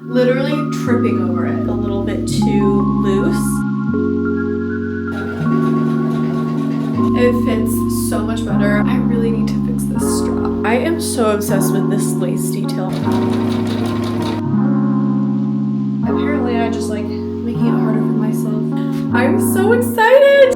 literally tripping over it. A little bit too loose. It fits so much better. I really need to fix this strap. I am so obsessed with this lace detail. Apparently I just like making it harder for myself. I'm so excited!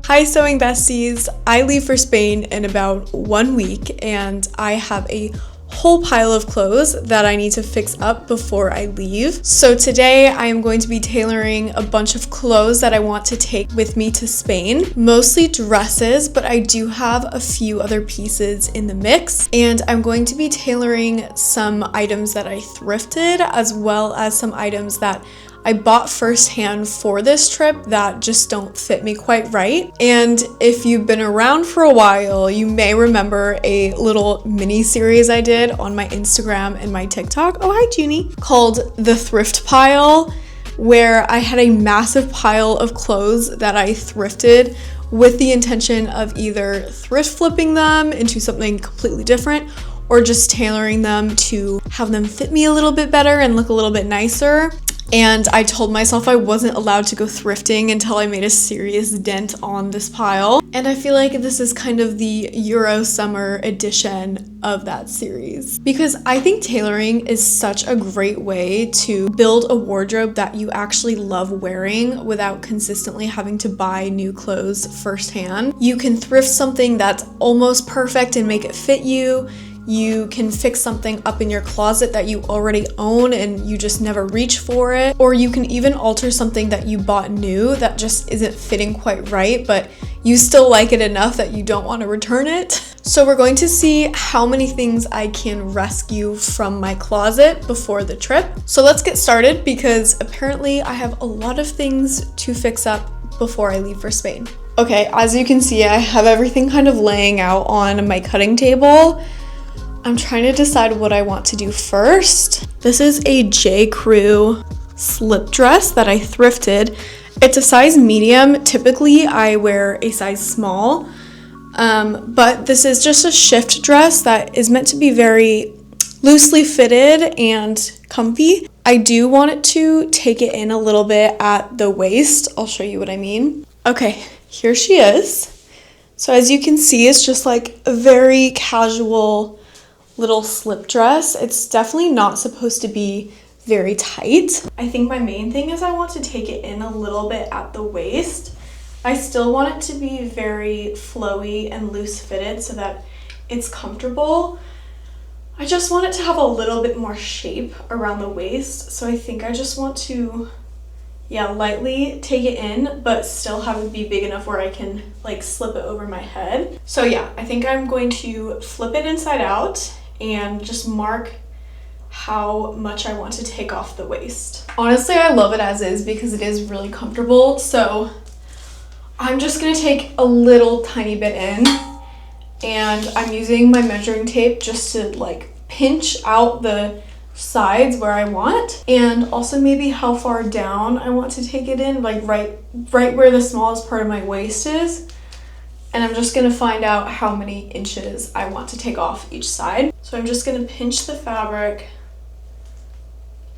Hi sewing besties! I leave for Spain in about 1 week and I have a whole pile of clothes that I need to fix up before I leave. So today I am going to be tailoring a bunch of clothes that I want to take with me to Spain. Mostly dresses, but I do have a few other pieces in the mix. And I'm going to be tailoring some items that I thrifted as well as some items that I bought firsthand for this trip that just don't fit me quite right. And if you've been around for a while, you may remember a little mini series I did on my Instagram and my TikTok. Oh, hi, Junie. Called The Thrift Pile, where I had a massive pile of clothes that I thrifted with the intention of either thrift flipping them into something completely different or just tailoring them to have them fit me a little bit better and look a little bit nicer. And I told myself I wasn't allowed to go thrifting until I made a serious dent on this pile. And I feel like this is kind of the Euro summer edition of that series. Because I think tailoring is such a great way to build a wardrobe that you actually love wearing without consistently having to buy new clothes firsthand. You can thrift something that's almost perfect and make it fit you. You can fix something up in your closet that you already own and you just never reach for it. Or you can even alter something that you bought new that just isn't fitting quite right, but you still like it enough that you don't want to return it. So we're going to see how many things I can rescue from my closet before the trip. So let's get started because apparently I have a lot of things to fix up before I leave for Spain. Okay, as you can see, I have everything kind of laying out on my cutting table. I'm trying to decide what I want to do first. This is a J. Crew slip dress that I thrifted. It's a size medium. Typically, I wear a size small, but this is just a shift dress that is meant to be very loosely fitted and comfy. I do want it to take it in a little bit at the waist. I'll show you what I mean. Okay, here she is. So as you can see, it's just like a very casual little slip dress. It's definitely not supposed to be very tight. I think my main thing is I want to take it in a little bit at the waist. I still want it to be very flowy and loose fitted so that it's comfortable. I just want it to have a little bit more shape around the waist. So I think I just want to, lightly take it in, but still have it be big enough where I can like slip it over my head. So yeah, I think I'm going to flip it inside out and just mark how much I want to take off the waist. Honestly, I love it as is because it is really comfortable. So I'm just gonna take a little tiny bit in and I'm using my measuring tape just to like pinch out the sides where I want and also maybe how far down I want to take it in, like right where the smallest part of my waist is. And I'm just gonna find out how many inches I want to take off each side. So I'm just gonna pinch the fabric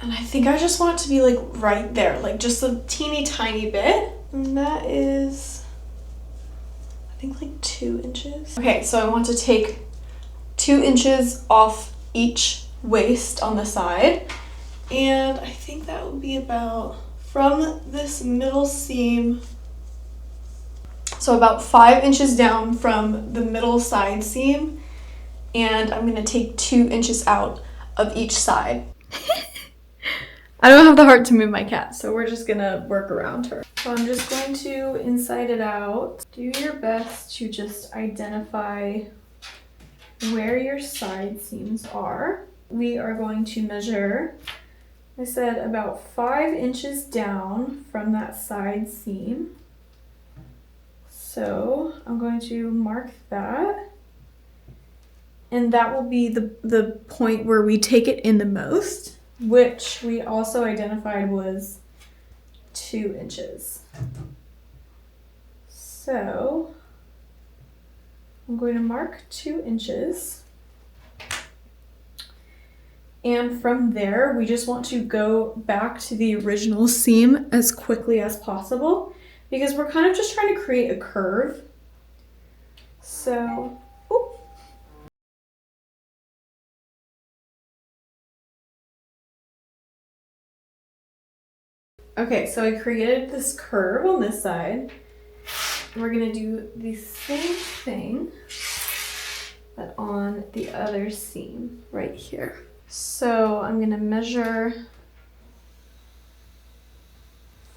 and I think I just want it to be like right there, like just a teeny tiny bit. And that is, I think like 2 inches. Okay, so I want to take 2 inches off each waist on the side. And I think that would be about from this middle seam, so about 5 inches down from the middle side seam, and I'm gonna take 2 inches out of each side. I don't have the heart to move my cat, so we're just gonna work around her. So I'm just going to inside it out. Do your best to just identify where your side seams are. We are going to measure, I said about 5 inches down from that side seam. So I'm going to mark that, and that will be the point where we take it in the most, which we also identified was 2 inches. So I'm going to mark 2 inches And from there, we just want to go back to the original seam as quickly as possible because we're kind of just trying to create a curve. So, oop. Okay, so I created this curve on this side. We're gonna do the same thing, but on the other seam right here. So I'm gonna measure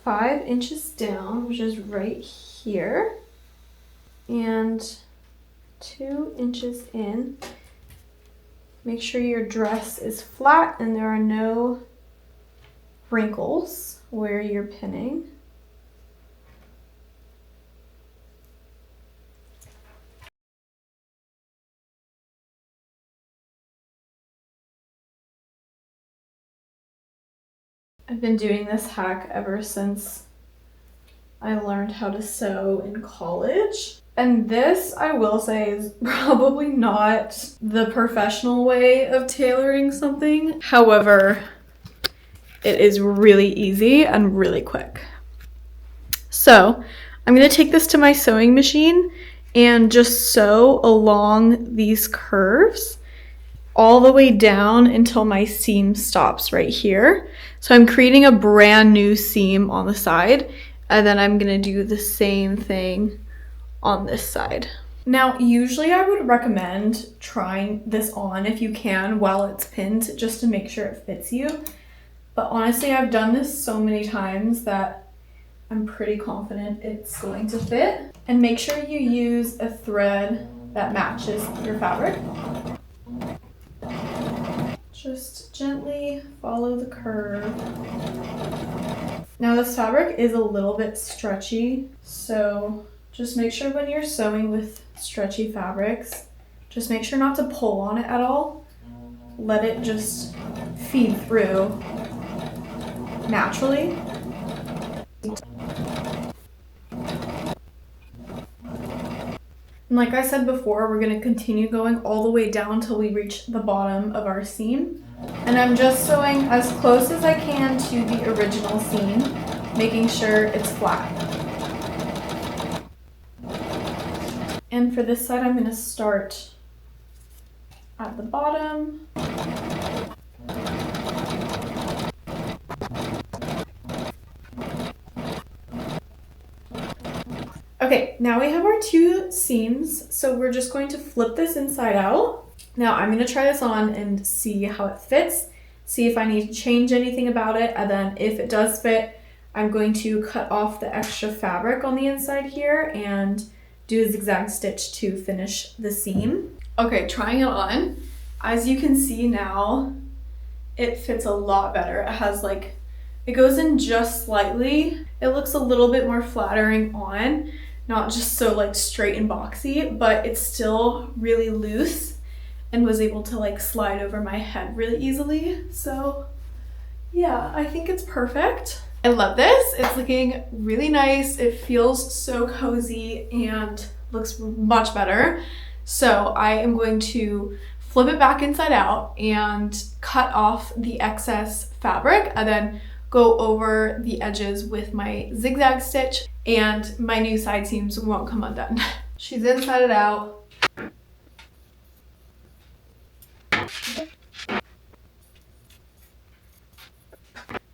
5 inches down, which is right here, and 2 inches in. Make sure your dress is flat and there are no wrinkles where you're pinning. I've been doing this hack ever since I learned how to sew in college. And this, I will say, is probably not the professional way of tailoring something. However, it is really easy and really quick. So I'm gonna take this to my sewing machine and just sew along these curves all the way down until my seam stops right here. So I'm creating a brand new seam on the side, and then I'm gonna do the same thing on this side. Now, usually I would recommend trying this on if you can while it's pinned, just to make sure it fits you. But honestly, I've done this so many times that I'm pretty confident it's going to fit. And make sure you use a thread that matches your fabric. Just gently follow the curve. Now this fabric is a little bit stretchy, so just make sure when you're sewing with stretchy fabrics, just make sure not to pull on it at all. Let it just feed through naturally. And like I said before, we're going to continue going all the way down till we reach the bottom of our seam. And I'm just sewing as close as I can to the original seam, making sure it's flat. And for this side, I'm going to start at the bottom. Okay, now we have our 2 seams, so we're just going to flip this inside out. Now I'm going to try this on and see how it fits, see if I need to change anything about it, and then if it does fit, I'm going to cut off the extra fabric on the inside here and do a zigzag stitch to finish the seam. Okay, trying it on. As you can see now, it fits a lot better. It has like, it goes in just slightly. It looks a little bit more flattering on, not just so like straight and boxy, but it's still really loose and was able to like slide over my head really easily. So yeah, I think it's perfect. I love this. It's looking really nice. It feels so cozy and looks much better. So I am going to flip it back inside out and cut off the excess fabric and then go over the edges with my zigzag stitch, and my new side seams won't come undone. She's inside it out.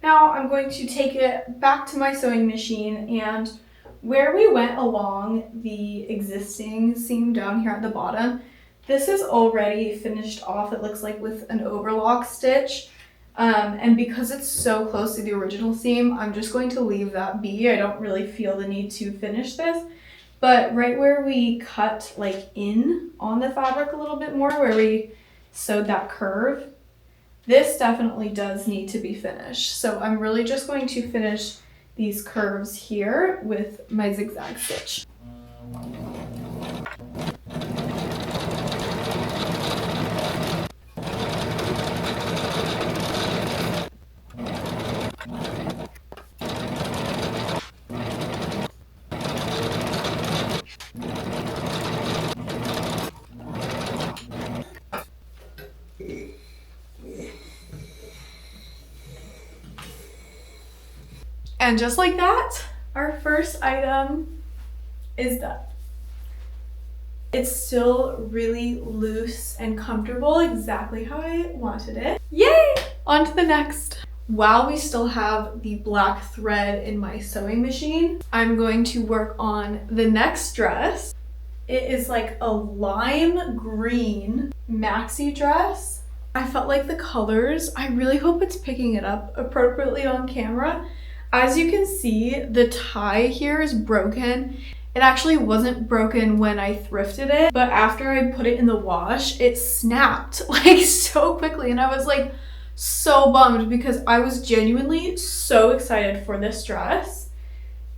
Now I'm going to take it back to my sewing machine, and where we went along the existing seam down here at the bottom, this is already finished off, it looks like, with an overlock stitch. And because it's so close to the original seam, I'm just going to leave that be. I don't really feel the need to finish this. But right where we cut like in on the fabric a little bit more, where we sewed that curve, this definitely does need to be finished. So I'm really just going to finish these curves here with my zigzag stitch. And just like that, our first item is done. It's still really loose and comfortable, exactly how I wanted it. Yay! On to the next. While we still have the black thread in my sewing machine, I'm going to work on the next dress. It is like a lime green maxi dress. I felt like the colors, I really hope it's picking it up appropriately on camera. As you can see, the tie here is broken. It actually wasn't broken when I thrifted it, but after I put it in the wash, it snapped like so quickly, and I was like so bummed because I was genuinely so excited for this dress.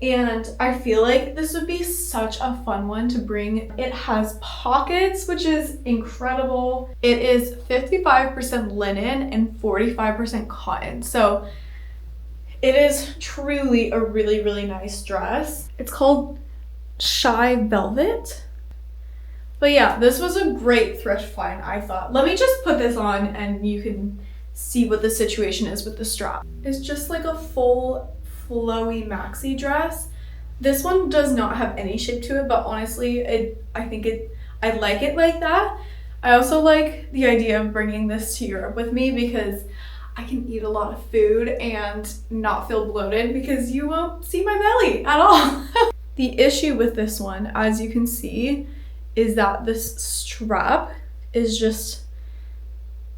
And I feel like this would be such a fun one to bring. It has pockets, which is incredible. It is 55% linen and 45% cotton. So it is truly a really, really nice dress. It's called Shy Velvet. But yeah, this was a great thrift find, I thought. Let me just put this on and you can see what the situation is with the strap. It's just like a full flowy maxi dress. This one does not have any shape to it, but honestly, I like it like that. I also like the idea of bringing this to Europe with me because I can eat a lot of food and not feel bloated because you won't see my belly at all. The issue with this one, as you can see, is that this strap is just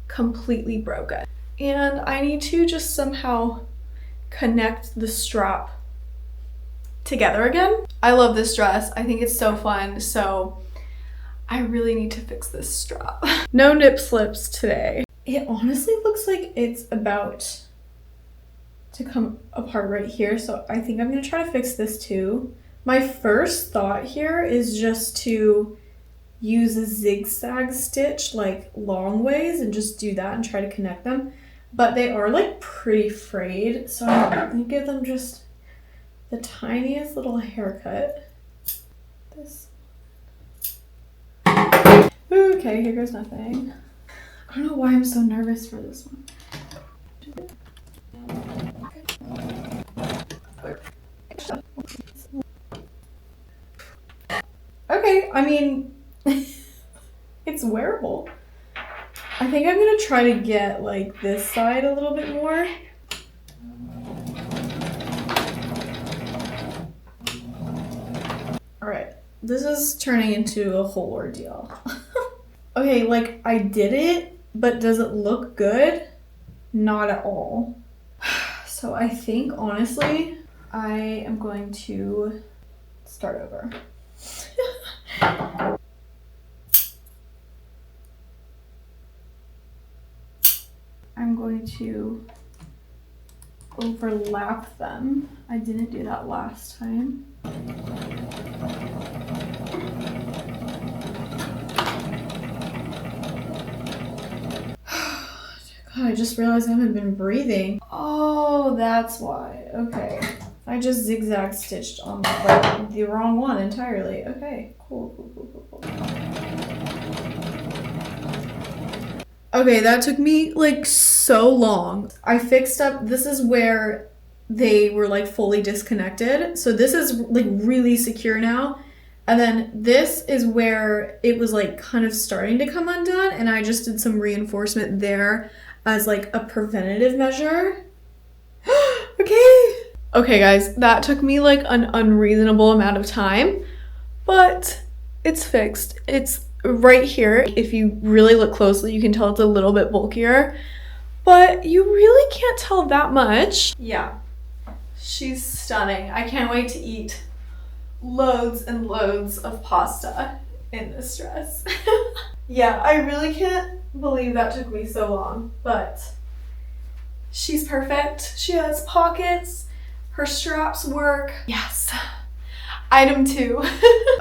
completely broken. And I need to just somehow connect the strap together again. I love this dress. I think it's so fun. So I really need to fix this strap. No nip slips today. It honestly looks like it's about to come apart right here. So I think I'm gonna try to fix this too. My first thought here is just to use a zigzag stitch like long ways and just do that and try to connect them. But they are like pretty frayed, so I'm gonna give them just the tiniest little haircut. This. Okay, here goes nothing. I don't know why I'm so nervous for this one. Okay, I mean, it's wearable. I think I'm gonna try to get like this side a little bit more. All right, this is turning into a whole ordeal. Okay, like I did it, but does it look good? Not at all. So I think honestly, I am going to start over. I'm going to overlap them. I didn't do that last time. God, I just realized I haven't been breathing. Oh, that's why. Okay. I just zigzag stitched on like the wrong one entirely. Okay, cool. Okay, that took me like so long. I fixed up, this is where they were like fully disconnected. So this is like really secure now. And then this is where it was like kind of starting to come undone, and I just did some reinforcement there as like a preventative measure. Okay guys, that took me like an unreasonable amount of time, but it's fixed. It's right here. If you really look closely, you can tell it's a little bit bulkier, but you really can't tell that much. Yeah, she's stunning. I can't wait to eat loads and loads of pasta in this dress. Yeah, I really can't believe that took me so long, but she's perfect. She has pockets, her straps work. Yes. Item 2.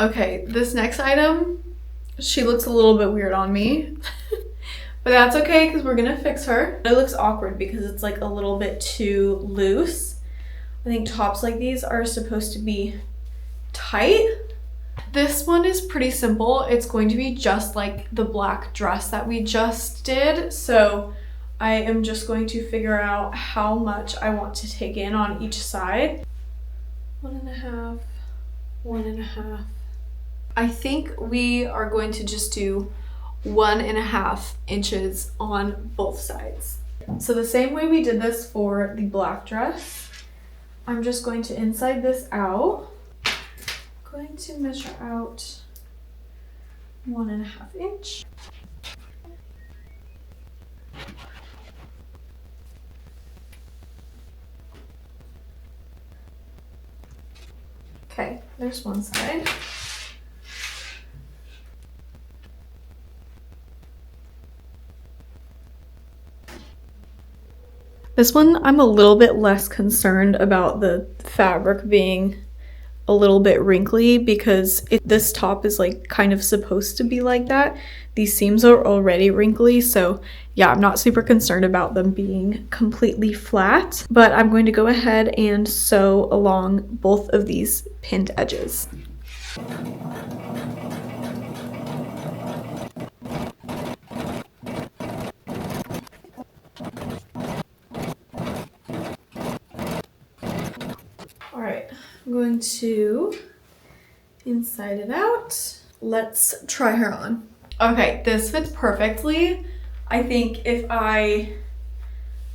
Okay, this next item, she looks a little bit weird on me, but that's okay because we're gonna fix her. It looks awkward because it's like a little bit too loose. I think tops like these are supposed to be tight. This one is pretty simple. It's going to be just like the black dress that we just did. So I am just going to figure out how much I want to take in on each side. 1.5, 1.5. I think we are going to just do 1.5 inches on both sides. So the same way we did this for the black dress, I'm just going to inside this out. I'm going to measure out 1.5 inch. Okay, there's one side. This one, I'm a little bit less concerned about the fabric being a little bit wrinkly because this top is like kind of supposed to be like that. These seams are already wrinkly, so yeah, I'm not super concerned about them being completely flat, but I'm going to go ahead and sew along both of these pinned edges. All right, I'm going to inside it out. Let's try her on. Okay, this fits perfectly. I think if I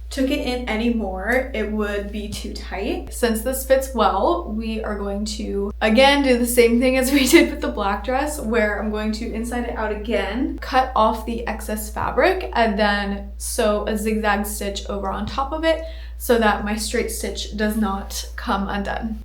took it in any more, it would be too tight. Since this fits well, we are going to again do the same thing as we did with the black dress, where I'm going to inside it out again, cut off the excess fabric, and then sew a zigzag stitch over on top of it so that my straight stitch does not come undone.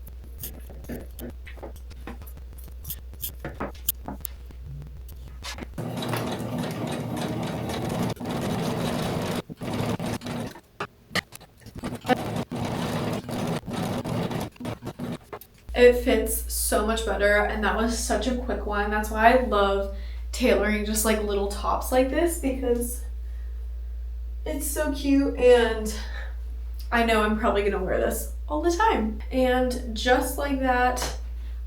It fits so much better, and that was such a quick one. That's why I love tailoring just like little tops like this, because it's so cute and I know I'm probably gonna wear this all the time. And just like that,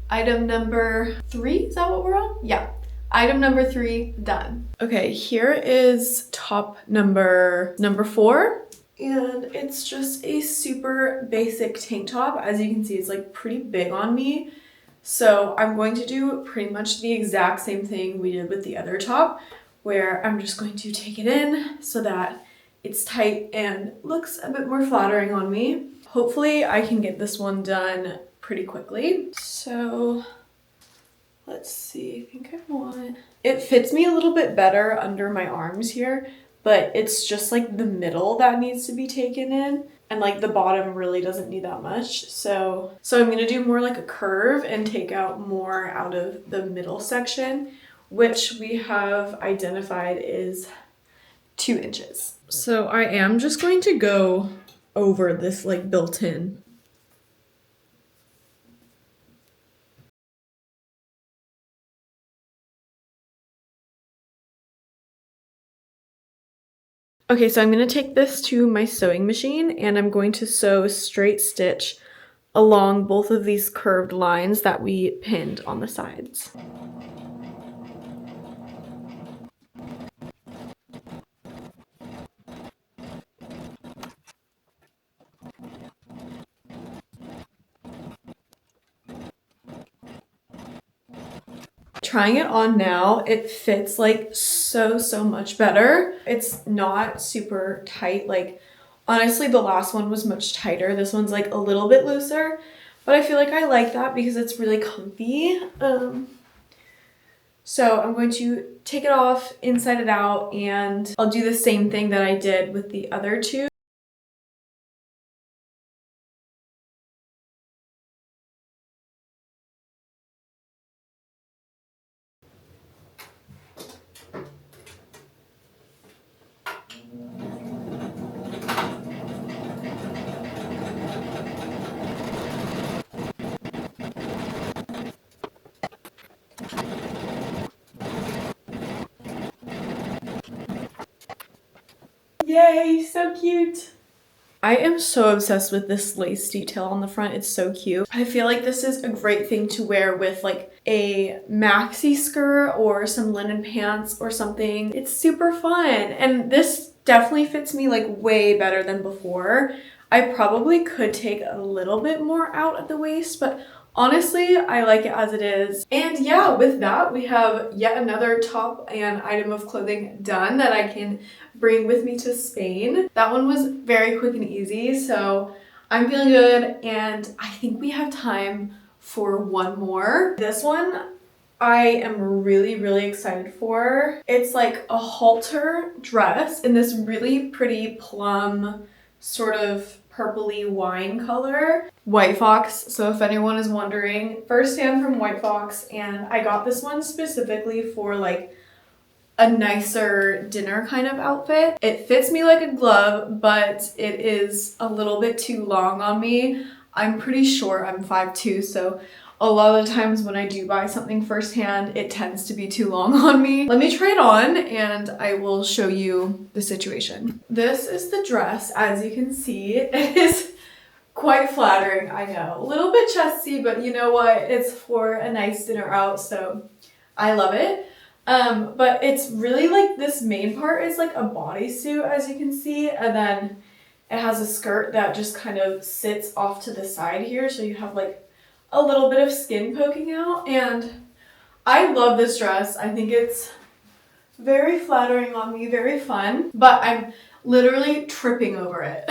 item number 3, is that what we're on? Yeah, item number 3 done. Okay, here is top number 4. And it's just a super basic tank top. As you can see, it's like pretty big on me. So I'm going to do pretty much the exact same thing we did with the other top, where I'm just going to take it in so that it's tight and looks a bit more flattering on me. Hopefully I can get this one done pretty quickly. So let's see, I think I want... It fits me a little bit better under my arms here, but it's just like the middle that needs to be taken in, and like the bottom really doesn't need that much. So I'm gonna do more like a curve and take out more out of the middle section, which we have identified is 2 inches. So I am just going to go over this like built-in. Okay, so I'm going to take this to my sewing machine and I'm going to sew straight stitch along both of these curved lines that we pinned on the sides. Trying it on now, it fits like so much better. It's not super tight. Like honestly, the last one was much tighter. This one's like a little bit looser, but I feel like I like that because it's really comfy. So I'm going to take it off, inside it out, and I'll do the same thing that I did with the other two. Yay, so cute. I am so obsessed with this lace detail on the front. It's so cute. I feel like this is a great thing to wear with like a maxi skirt or some linen pants or something. It's super fun. And this definitely fits me like way better than before. I probably could take a little bit more out at the waist, but honestly, I like it as it is. And yeah, with that, we have yet another top and item of clothing done that I can bring with me to Spain. That one was very quick and easy, so I'm feeling good, and I think we have time for one more. This one I am really, really excited for. It's like a halter dress in this really pretty plum, sort of purpley wine color. White Fox, so if anyone is wondering, firsthand from White Fox, and I got this one specifically for like a nicer dinner kind of outfit. It fits me like a glove, but it is a little bit too long on me. I'm pretty short, I'm 5'2", so a lot of the times when I do buy something firsthand, it tends to be too long on me. Let me try it on and I will show you the situation. This is the dress, as you can see. It is quite flattering, I know. A little bit chesty, but you know what? It's for a nice dinner out, so I love it. But it's really like this main part is like a bodysuit, as you can see, and then it has a skirt that just kind of sits off to the side here, so you have like a little bit of skin poking out, and I love this dress. I think it's very flattering on me, very fun, but I'm literally tripping over it.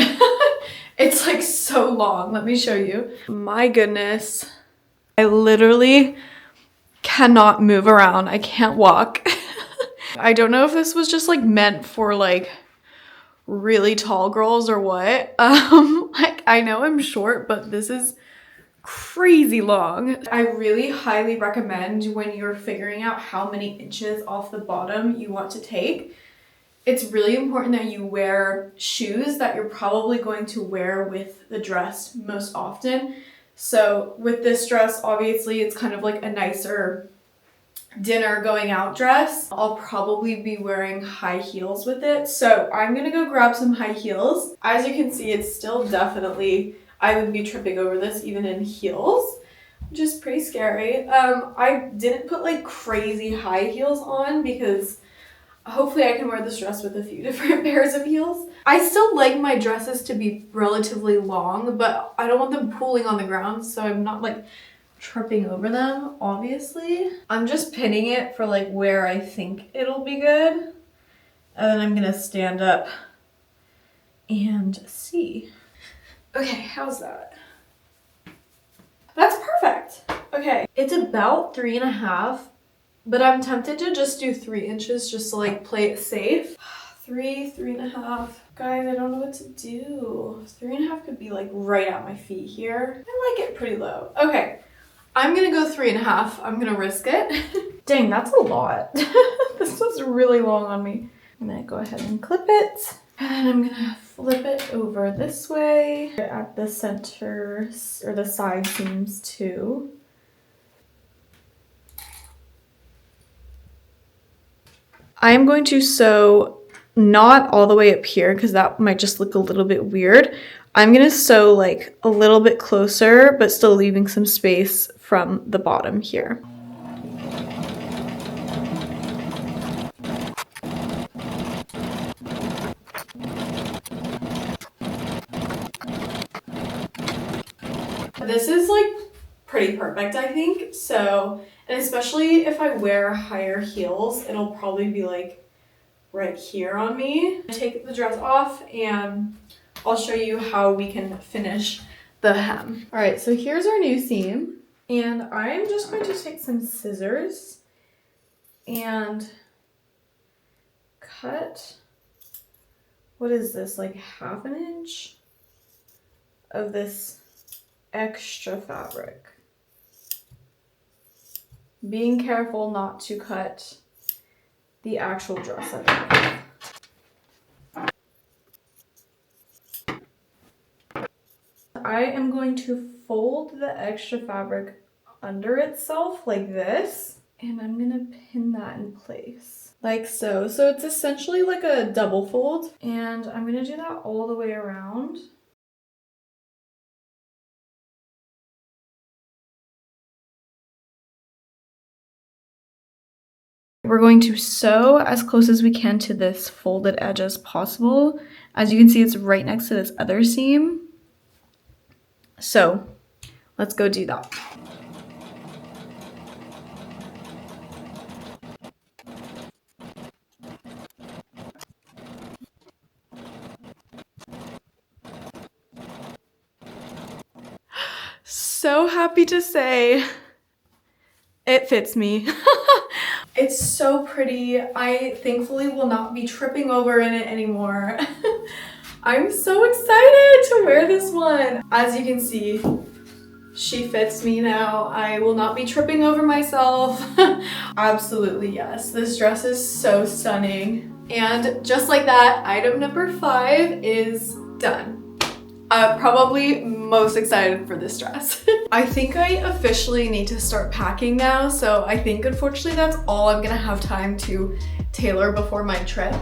It's like so long. Let me show you. My goodness. I literally cannot move around. I can't walk. I don't know if this was just like meant for like really tall girls or what. Like I know I'm short, but this is crazy long. I really highly recommend when you're figuring out how many inches off the bottom you want to take. It's really important that you wear shoes that you're probably going to wear with the dress most often. So with this dress, obviously it's kind of like a nicer dinner going out dress. I'll probably be wearing high heels with it. So I'm gonna go grab some high heels. As you can see, it's still definitely, I would be tripping over this even in heels, which is pretty scary. I didn't put like crazy high heels on because hopefully I can wear this dress with a few different pairs of heels. I still like my dresses to be relatively long, but I don't want them pooling on the ground, so I'm not like tripping over them, obviously. I'm just pinning it for like where I think it'll be good. And then I'm gonna stand up and see. Okay, how's that? That's perfect. Okay, it's about 3.5, but I'm tempted to just do 3 inches just to like play it safe. 3.5. Guys, I don't know what to do. 3.5 could be like right at my feet here. I like it pretty low. Okay, I'm gonna go 3.5. I'm gonna risk it. Dang, that's a lot. This was really long on me. I'm gonna go ahead and clip it. And I'm gonna flip it over this way at the center, or the side seams too. I am going to sew not all the way up here because that might just look a little bit weird. I'm gonna sew like a little bit closer, but still leaving some space from the bottom here. This is like pretty perfect, I think. So, and especially if I wear higher heels, it'll probably be like right here on me. Take the dress off and I'll show you how we can finish the hem. All right, so here's our new seam, and I'm just going to take some scissors and cut, what is this, like 1/2 inch of this extra fabric. Being careful not to cut the actual dress underneath. I am going to fold the extra fabric under itself like this, and I'm gonna pin that in place like so. So it's essentially like a double fold, and I'm gonna do that all the way around. We're going to sew as close as we can to this folded edge as possible. As you can see, it's right next to this other seam. So let's go do that. So happy to say it fits me. It's so pretty. I thankfully will not be tripping over in it anymore. I'm so excited to wear this one. As you can see, she fits me now. I will not be tripping over myself. Absolutely yes. This dress is so stunning. And just like that, item number 5 is done. Probably most excited for this dress. I think I officially need to start packing now, so I think unfortunately that's all I'm gonna have time to tailor before my trip.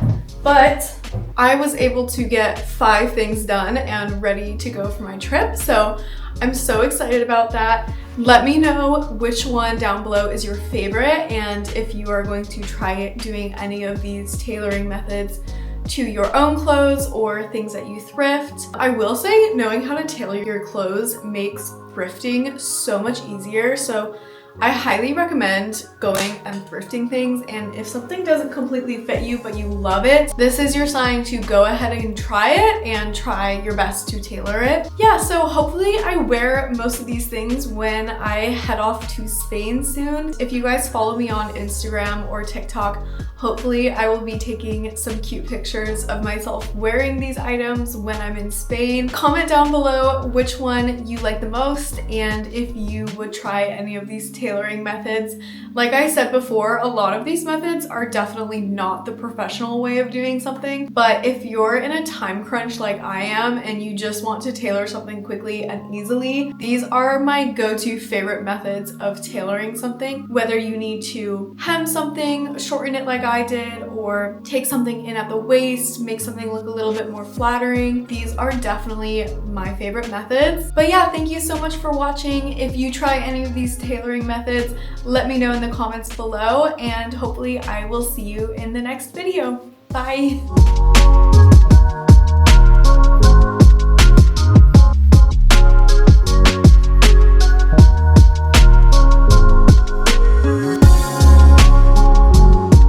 But I was able to get 5 things done and ready to go for my trip, so I'm so excited about that. Let me know which one down below is your favorite, and if you are going to try doing any of these tailoring methods to your own clothes or things that you thrift. I will say knowing how to tailor your clothes makes thrifting so much easier, so I highly recommend going and thrifting things, and if something doesn't completely fit you but you love it, this is your sign to go ahead and try it and try your best to tailor it. Yeah, so hopefully I wear most of these things when I head off to Spain soon. If you guys follow me on Instagram or TikTok, hopefully I will be taking some cute pictures of myself wearing these items when I'm in Spain. Comment down below which one you like the most and if you would try any of these tailoring methods. Like I said before, a lot of these methods are definitely not the professional way of doing something, but if you're in a time crunch like I am and you just want to tailor something quickly and easily, these are my go-to favorite methods of tailoring something. Whether you need to hem something, shorten it like I did, or take something in at the waist, make something look a little bit more flattering, these are definitely my favorite methods. But yeah, thank you so much for watching. If you try any of these tailoring methods, let me know in the comments below, and hopefully I will see you in the next video. Bye!